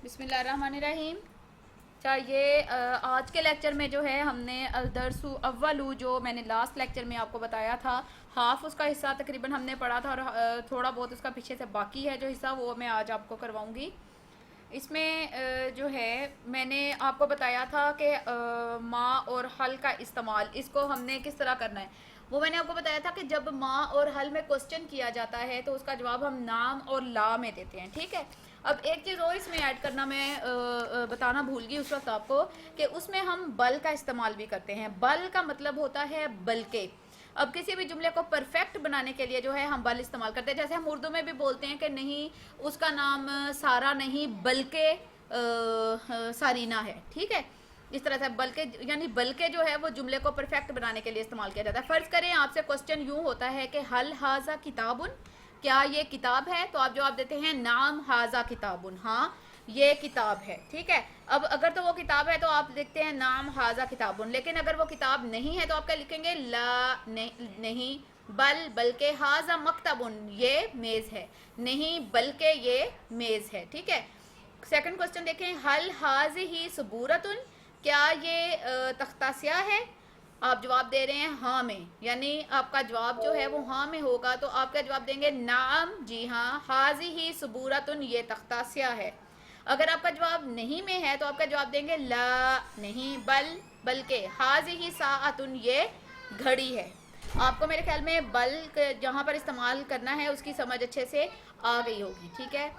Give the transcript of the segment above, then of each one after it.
बिस्मिल्लाहिर्रहमानिर्रहीम। अच्छा, ये आज के लेक्चर में जो है हमने अलदरसु अव्वलू जो मैंने लास्ट लेक्चर में आपको बताया था, हाफ उसका हिस्सा तकरीबन हमने पढ़ा था और थोड़ा बहुत उसका पीछे से बाकी है जो हिस्सा, वो मैं आज आपको करवाऊंगी। इसमें जो है मैंने आपको बताया था कि माँ और हल का इस्तेमाल, इसको हमने किस तरह करना है। वो मैंने आपको बताया था कि जब माँ और हल में क्वेश्चन किया जाता है तो उसका जवाब हम नाम और ला में देते हैं, ठीक है। अब एक चीज़ और इसमें ऐड करना मैं बताना भूल गई उस वक्त आपको, कि उसमें हम बल का इस्तेमाल भी करते हैं। बल का मतलब होता है बल्कि। अब किसी भी जुमले को परफेक्ट बनाने के लिए जो है हम बल इस्तेमाल करते हैं। जैसे हम उर्दू में भी बोलते हैं कि नहीं, उसका नाम सारा नहीं बल्कि सारीना है, ठीक है। इस तरह से बल्कि यानी बल्कि जो है वो जुमले को परफेक्ट बनाने के लिए इस्तेमाल किया जाता है। फ़र्ज़ करें आपसे क्वेश्चन यूँ होता है कि हल हाजा किताबुन, क्या ये किताब है, तो आप जवाब देते हैं नाम हाजा किताबुन, हाँ ये किताब है, ठीक है। अब अगर तो वो किताब है तो आप देखते हैं नाम हाजा किताबुन, लेकिन अगर वो किताब नहीं है तो आप क्या लिखेंगे, ला नहीं बल बल्कि हाजा मकतबुन, ये मेज़ है, नहीं बल्कि ये मेज़ है, ठीक है। सेकंड क्वेश्चन देखें, हल हाज ही सबूरतुन, क्या ये तख्ता स्याह है। आप जवाब दे रहे हैं हाँ में, यानी आपका जवाब जो है वो हाँ में होगा, तो आप क्या जवाब देंगे, नाम, जी हाँ, हाजी ही सबूरतुन, ये तख्ता स्याह है। अगर आपका जवाब नहीं में है तो आपका जवाब देंगे ला नहीं बल बल्कि हाजी ही साअतुन, ये घड़ी है। आपको मेरे ख्याल में बल जहाँ पर इस्तेमाल करना है उसकी समझ अच्छे से आ गई होगी, ठीक है।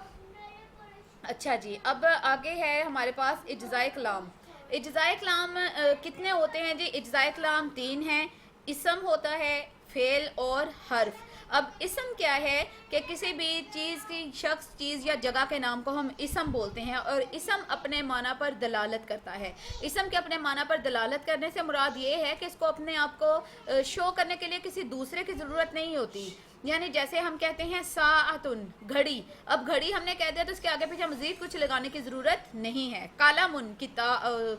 अच्छा जी, अब आगे है हमारे पास इज्ज़ाए कलाम। इज्ज़ाए कलाम कितने होते हैं जी, इज्ज़ाए कलाम 3 हैं। इसम होता है, फ़ेल और हर्फ। अब इसम क्या है कि किसी भी चीज़ की, शख्स, चीज़ या जगह के नाम को हम इसम बोलते हैं, और इसम अपने माना पर दलालत करता है। इसम के अपने माना पर दलालत करने से मुराद ये है कि इसको अपने आप को शो करने के लिए किसी दूसरे की ज़रूरत नहीं होती। यानी जैसे हम कहते हैं साअतुन, घड़ी, अब घड़ी हमने कह दिया तो इसके आगे पीछे मजीद कुछ लगाने की ज़रूरत नहीं है। कालामुन,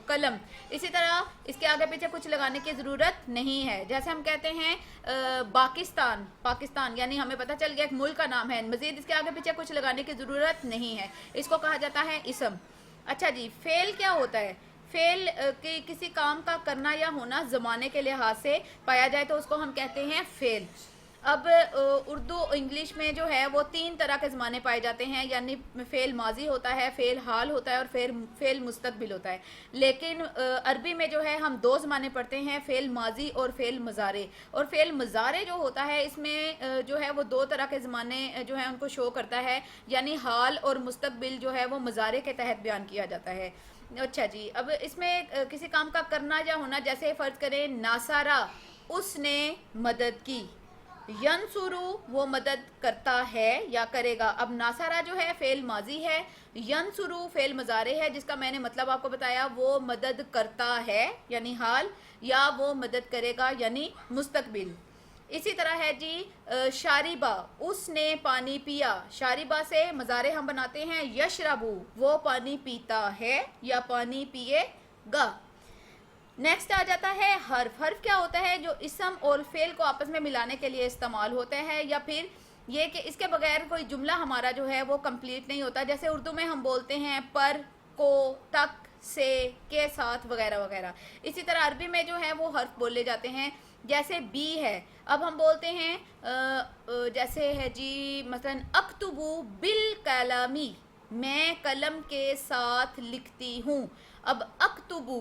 कलम, इसी तरह इसके आगे पीछे कुछ लगाने की ज़रूरत नहीं है। जैसे हम कहते हैं पाकिस्तान, पाकिस्तान यानी हमें पता चल गया एक मुल्क का नाम है, मजीद इसके आगे पीछे कुछ लगाने की ज़रूरत नहीं है, इसको कहा जाता है इसम। अच्छा जी, फेल क्या होता है। फेल कि किसी काम का करना या होना ज़माने के लिहाज से पाया जाए तो उसको हम कहते हैं फेल। अब उर्दू इंग्लिश में जो है वो 3 तरह के ज़माने पाए जाते हैं, यानी फ़ेल माजी होता है, फ़ेल हाल होता है और फ़ेल मुस्तकबिल होता है। लेकिन अरबी में जो है हम 2 ज़माने पढ़ते हैं, फ़ेल माजी और फ़ेल मज़ारे। और फ़ेल मज़ारे जो होता है इसमें जो है वो 2 तरह के ज़माने जो है उनको शो करता है, यानी हाल और मुस्तकबिल जो है वो मज़ारे के तहत बयान किया जाता है। अच्छा जी, अब इसमें किसी काम का करना या होना, जैसे फ़र्ज़ करें नासारा, उसने मदद की, यनसुरु वो मदद करता है या करेगा। अब नासारा जो है फेल माजी है, यनसुरु फेल मजारे है, जिसका मैंने मतलब आपको बताया, वो मदद करता है यानी हाल, या वो मदद करेगा यानी मुस्तकबिल। इसी तरह है जी शारिबा, उसने पानी पिया, शारिबा से मजारे हम बनाते हैं यशरबू, वो पानी पीता है या पानी पिएगा। नेक्स्ट आ जाता है हर्फ। हर्फ क्या होता है, जो इसम और फेल को आपस में मिलाने के लिए इस्तेमाल होता है, या फिर ये कि इसके बगैर कोई जुमला हमारा जो है वो कंप्लीट नहीं होता। जैसे उर्दू में हम बोलते हैं पर, को, तक, से, के साथ वगैरह वगैरह। इसी तरह अरबी में जो है वो हर्फ बोले जाते हैं। जैसे बी है, अब हम बोलते हैं जैसे है जी मसलन अक्तुबू बिल कलामी, मैं कलम के साथ लिखती हूँ। अब अक्तुबू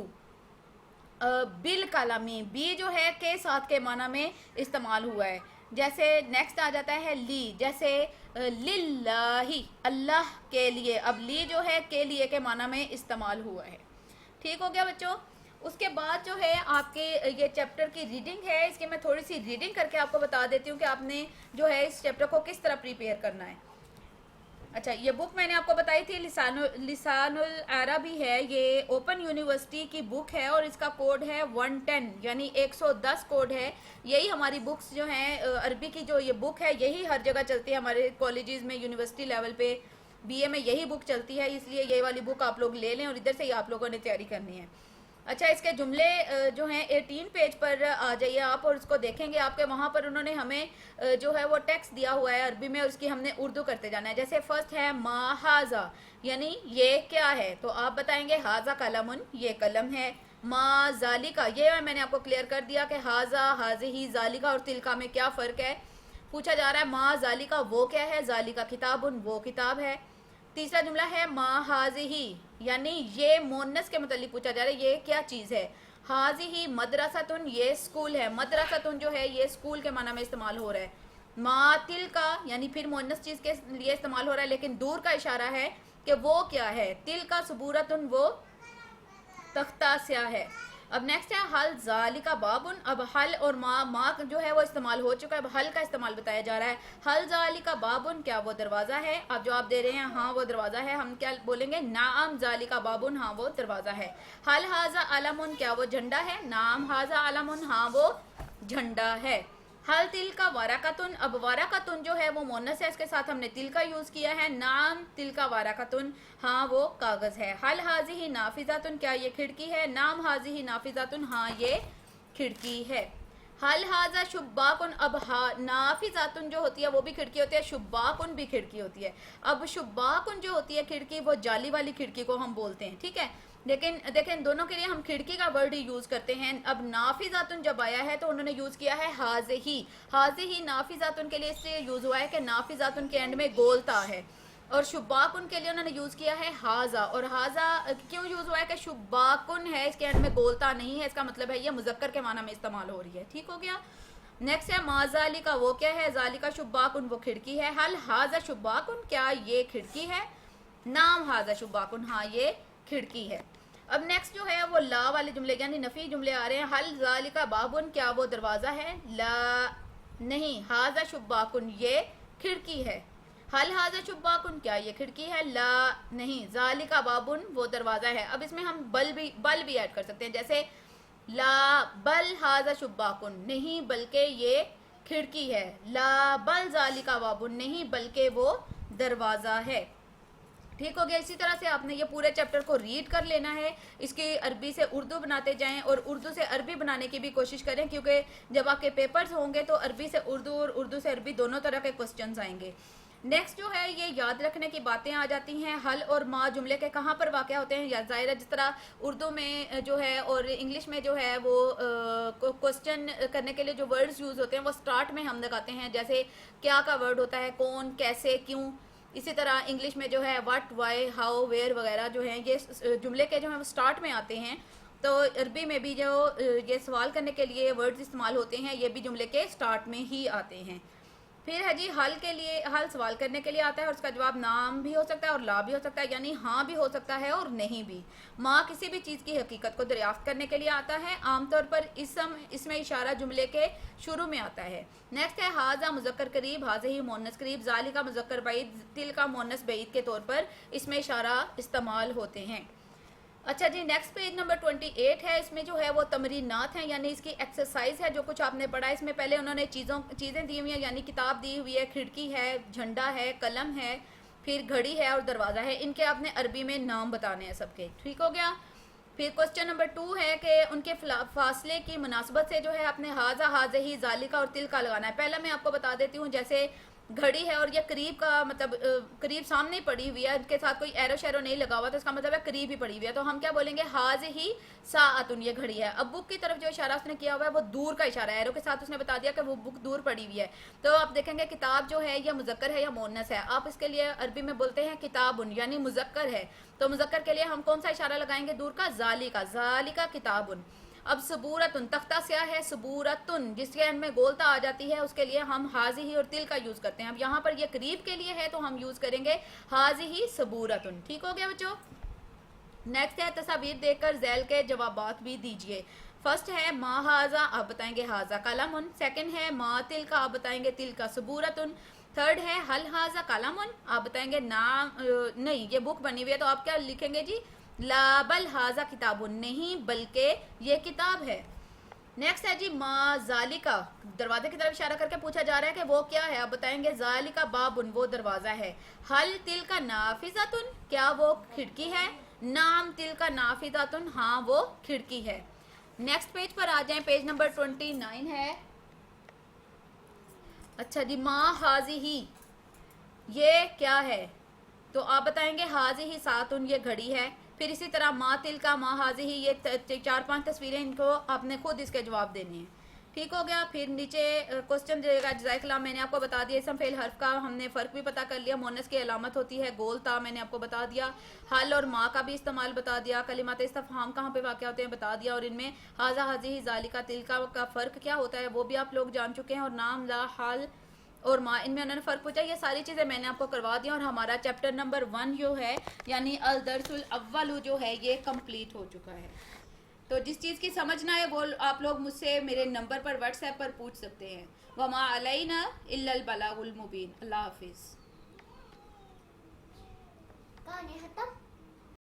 बिल कलामी, बी जो है के साथ के माना में इस्तेमाल हुआ है। जैसे नेक्स्ट आ जाता है ली, जैसे लिल्लाही, अल्लाह के लिए। अब ली जो है के लिए के माना में इस्तेमाल हुआ है। ठीक हो गया बच्चों। उसके बाद जो है आपके ये चैप्टर की रीडिंग है, इसकी मैं थोड़ी सी रीडिंग करके आपको बता देती हूँ कि आपने जो है इस चैप्टर को किस तरह प्रिपेयर करना है। अच्छा, ये बुक मैंने आपको बताई थी लिसानुल अरबी है, ये ओपन यूनिवर्सिटी की बुक है और इसका कोड है 110, यानी 110 कोड है। यही हमारी बुक्स जो हैं अरबी की, जो ये बुक है यही हर जगह चलती है हमारे कॉलेजेस में, यूनिवर्सिटी लेवल पे, बीए में यही बुक चलती है, इसलिए ये वाली बुक आप लोग ले लें और इधर से ही आप लोगों ने तैयारी करनी है। अच्छा, इसके जुमले जो हैं 18 पेज पर आ जाइए आप और इसको देखेंगे। आपके वहाँ पर उन्होंने हमें जो है वो टेक्स्ट दिया हुआ है अरबी में और उसकी हमने उर्दू करते जाना है। जैसे फर्स्ट है मा हाजा, यानी ये क्या है, तो आप बताएंगे हाजा कलमुन, ये कलम है। मा जालिका, ये मैंने आपको क्लियर कर दिया कि हाजा, हाजिही, जालिका और तिलका में क्या फ़र्क है। पूछा जा रहा है मा जालिका वो क्या है, जालिका किताबुन वो किताब है। तीसरा जुमला है मा हाजिही, यानी ये मोनस के मतलब पूछा जा रहा है ये क्या चीज़ है। हाजिही मदरसातुन, ये स्कूल है। मदरसातुन जो है ये स्कूल के माना में इस्तेमाल हो रहा है। मा तिल का, यानी फिर मोनस चीज़ के लिए इस्तेमाल हो रहा है लेकिन दूर का इशारा है कि वो क्या है। तिल का सबूरतुन, वो तख्ता स्या है। अब नेक्स्ट है हल जालिका बाबुन। अब हल और माँ जो है वो इस्तेमाल हो चुका है, अब हल का इस्तेमाल बताया जा रहा है। हल जालिका बाबुन, क्या वो दरवाज़ा है। आप जवाब दे रहे हैं हाँ वो दरवाज़ा है, हम क्या बोलेंगे, नाम जालिका बाबुन, हाँ वो दरवाज़ा है। हल हाजा अलमुन, क्या वो झंडा है। नाम हाजा अलमुन, हाँ वो झंडा है। हल तिल का वाराकतुन। अब वाराकतुन जो है वो मोनस है, इसके साथ हमने तिल का यूज़ किया है। नाम तिल का वाराकतुन, हाँ वो कागज़ है। हल हाजी ही नाफिजातुन, क्या ये खिड़की है। नाम हाजी ही नाफिजातुन, हाँ ये खिड़की है। हल हाजा शुब्बाकुन। अब नाफिजातुन जो होती है वो भी खिड़की होती है, शुब्बाकुन भी खिड़की होती है। अब शुब्बाकुन जो होती है खिड़की, वो जाली वाली खिड़की को हम बोलते हैं, ठीक है। लेकिन देखें दोनों के लिए हम खिड़की का वर्ड ही यूज़ करते हैं। अब नाफिजातुन जब आया है तो उन्होंने यूज़ किया है हाजे ही। हाजे ही नाफिजातुन के लिए इसलिए यूज़ हुआ है कि नाफिजातुन के एंड में गोलता है। और शुब्बाकुन के लिए उन्होंने यूज़ किया है हाजा। और हाजा क्यों यूज़ हुआ है कि शुब्बाकुन है, इसके एंड में गोलता नहीं है, इसका मतलब है ये मुजक्कर के माना में इस्तेमाल हो रही है। ठीक हो गया। नेक्स्ट है माजाली का, वो क्या है। जालिका शुब्बाकुन, वो खिड़की है। हल हाजा शुब्बाकुन, क्या ये खिड़की है। नाम हाजा शुब्बाकुन, हाँ ये खिड़की है। अब नेक्स्ट जो है वो ला वाले जुमले यानी नफ़ी जुमले आ रहे हैं। हल जालिका बाबुन, क्या वो दरवाज़ा है। ला नहीं। हाजा शुब्बाकुन, ये खिड़की है। हल हाजा शुब्बाकुन, क्या ये खिड़की है। ला नहीं। जालिका बाबुन, वो दरवाज़ा है। अब इसमें हम बल भी ऐड कर सकते हैं, जैसे ला बल हाजा शुब्बाकुन, नहीं बल्कि ये खिड़की है। ला बल जालिका बाबुन, नहीं बल्कि वो दरवाज़ा है। ठीक हो गया। इसी तरह से आपने ये पूरे चैप्टर को रीड कर लेना है, इसकी अरबी से उर्दू बनाते जाएं और उर्दू से अरबी बनाने की भी कोशिश करें, क्योंकि जब आपके पेपर्स होंगे तो अरबी से उर्दू और उर्दू से अरबी दोनों तरह के क्वेश्चंस आएंगे। नेक्स्ट जो है ये याद रखने की बातें आ जाती हैं। हल और माँ जुमले के कहाँ पर वाक़ होते हैं, या ज़ाहिर है जिस तरह उर्दू में जो है और इंग्लिश में जो है वो क्वेश्चन करने के लिए जो वर्ड्स यूज़ होते हैं वो स्टार्ट में हम लगाते हैं, जैसे क्या का वर्ड होता है, कौन, कैसे, क्यों। इसी तरह इंग्लिश में जो है व्हाट, वाई, हाउ, वेयर वगैरह जो हैं ये जुमले के जो हैं वो स्टार्ट में आते हैं। तो अरबी में भी जो ये सवाल करने के लिए वर्ड्स इस्तेमाल होते हैं ये भी जुमले के स्टार्ट में ही आते हैं। फिर है जी हल के लिए, हल सवाल करने के लिए आता है और उसका जवाब नाम भी हो सकता है और ला भी हो सकता है, यानी हाँ भी हो सकता है और नहीं भी। माँ किसी भी चीज़ की हकीकत को दरियाफ्त करने के लिए आता है। आमतौर पर इसमें इशारा जुमले के शुरू में आता है। नेक्स्ट है हाजा मुजक्कर करीब, हाजे ही मोनस करीब, जालिका मुजक्कर बैद, तिल का मोनस बैद के तौर पर इसमें इशारा इस्तेमाल होते हैं। अच्छा जी, नेक्स्ट पेज नंबर 28 है। इसमें जो है वो तमरीनात हैं, यानी इसकी एक्सरसाइज है जो कुछ आपने पढ़ा है। इसमें पहले उन्होंने चीज़ें दी हुई हैं, यानी किताब दी हुई है, खिड़की है, झंडा है, कलम है, फिर घड़ी है और दरवाज़ा है। इनके आपने अरबी में नाम बताने हैं सबके। ठीक हो गया। फिर क्वेश्चन नंबर 2 है कि उनके फासले की मुनासबत से जो है आपने हाजा, हाजे ही, जालिका और तिल का लगाना है। पहला मैं आपको बता देती हूँ, जैसे घड़ी है और ये करीब का मतलब करीब सामने ही पड़ी हुई है, उनके साथ कोई एरो शेरो नहीं लगा हुआ, तो इसका मतलब है करीब ही पड़ी हुई है, तो हम क्या बोलेंगे, हाज ही साअतुन, ये घड़ी है। अब बुक की तरफ जो इशारा उसने किया हुआ है वो दूर का इशारा है, एरो के साथ उसने बता दिया कि वो बुक दूर पड़ी हुई है। तो आप देखेंगे किताब जो है या मुजक्कर है या मोनस है। आप इसके लिए अरबी में बोलते हैं किताबुन, यानी मुजक्कर है, तो मुजक्कर के लिए हम कौन सा इशारा लगाएंगे, दूर का, जाली का, जाली का किताबुन। अब सबूरतुन, तख्ता स्या है, सबूरतुन जिसके एंड में गोलता आ जाती है उसके लिए हम हाजी ही और तिल का यूज़ करते हैं। अब यहाँ पर ये करीब के लिए है तो हम यूज़ करेंगे हाजी ही सबूरतुन। ठीक हो गया बच्चों। नेक्स्ट है तस्वीर देखकर झैल के जवाबात भी दीजिए। फर्स्ट है मा हाजा, आप बताएंगे हाजा कलमुन। सेकंड है मा तिल का, आप बताएंगे तिल का सबूरतुन। थर्ड है हल हाजा कलमुन, आप बताएंगे नाम नहीं ये बुक बनी हुई है, तो आप क्या लिखेंगे जी, ला बल हाजा किताबुन, नहीं बल्कि ये किताब है। नेक्स्ट है जी मा जालिका, दरवाजे की तरफ इशारा करके पूछा जा रहा है कि वो क्या है, आप बताएंगे जालिका बाबुन, वो दरवाजा है। हल तिल का नाफिजातुन, क्या वो खिड़की है। नाम तिल का नाफिदातुन, हाँ वो खिड़की है। नेक्स्ट पेज पर आ जाएं, पेज नंबर 29 है। अच्छा जी, माँ हाजी ही, ये क्या है? तो आप बताएंगे हाजी ही सातुन, ये घड़ी है। फिर इसी तरह माँ तिल का, माँ हाजी ही, ये 4-5 तस्वीरें, इनको आपने खुद इसके जवाब देने हैं। ठीक हो गया। फिर नीचे क्वेश्चन देगा जज़ाकल्लाह, मैंने आपको बता दिया। इसम फेल हर्फ का हमने फ़र्क भी पता कर लिया। मोनस की अलामत होती है गोल ता, मैंने आपको बता दिया। हल और माँ का भी इस्तेमाल बता दिया। कलिमात इस्तफ़हाम कहाँ पे वाक़ होते हैं बता दिया। और इनमें हाजा हाजी ही ज़ालिका तिलका का फ़र्क क्या होता है वो भी आप लोग जान चुके हैं। और नाम ला हाल और माँ, इनमें उन्होंने फ़र्क पूछा। ये सारी चीज़ें मैंने आपको करवा दी और हमारा चैप्टर नंबर 1 जो है यानी अल दरसुल अव्वलु जो है ये कंप्लीट हो चुका है। तो जिस चीज़ की समझ ना आए वो आप लोग मुझसे मेरे नंबर पर व्हाट्सएप पर पूछ सकते हैं। वमा अलैना इल्लल बलागुल मुबीन। अल्लाह हाफिज़। कहानी खत्म।